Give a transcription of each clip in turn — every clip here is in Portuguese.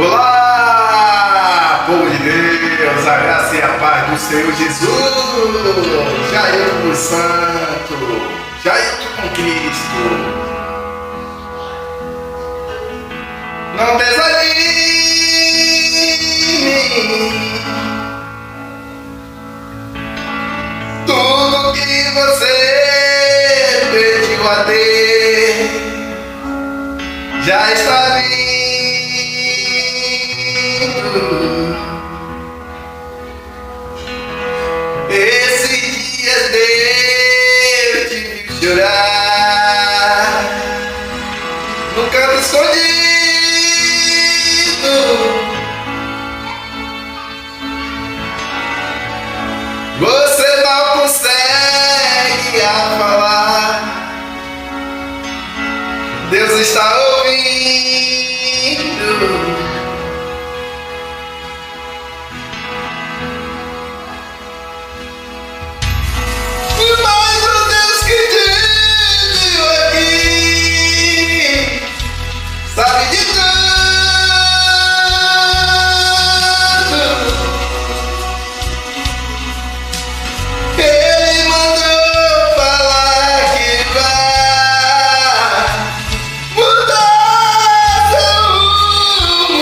Olá, povo de Deus, a graça e a paz do Senhor Jesus. Já eu com o Santo, já eu com Cristo. Não desanime, tudo que você pediu a Deus já está vindo. Esses dias Deus te viu chorar no canto escondido. Você mal consegue falar, Deus está ouvindo. Mas o Deus que te viu aqui sabe de tudo. Ele mandou falar que vai mudar seu rumo.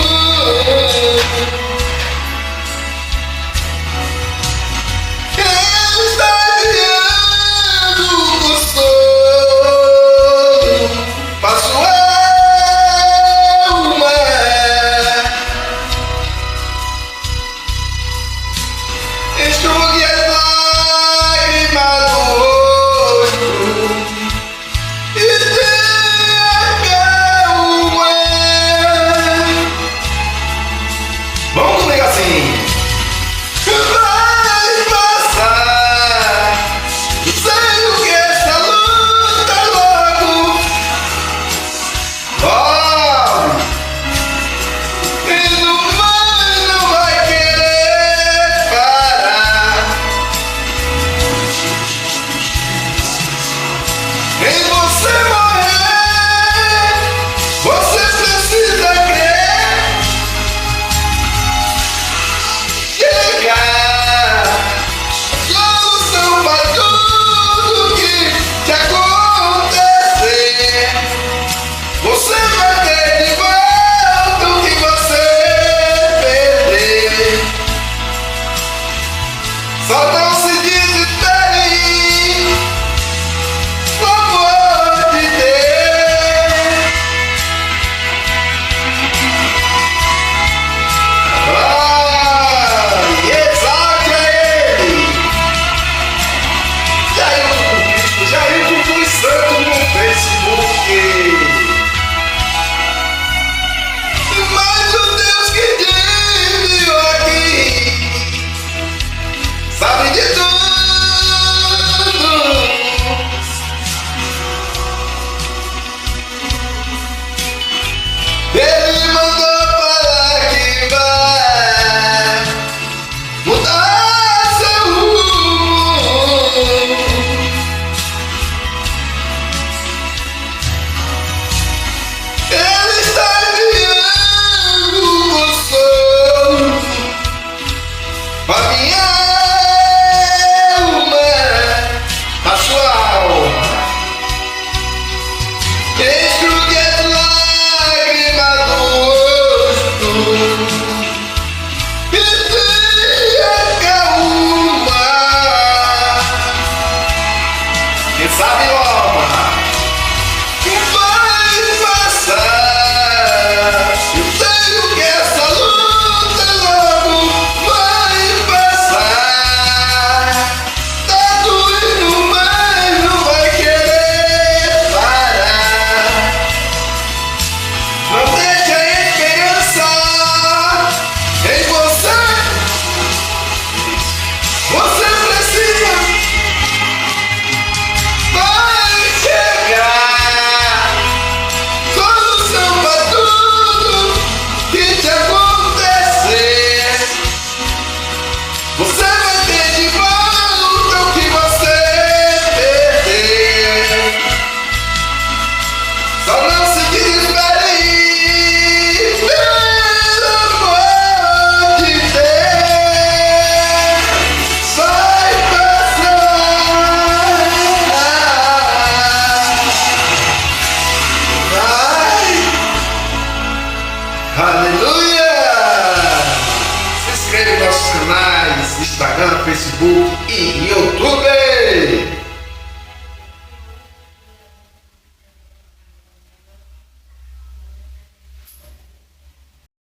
Instagram, Facebook e YouTube.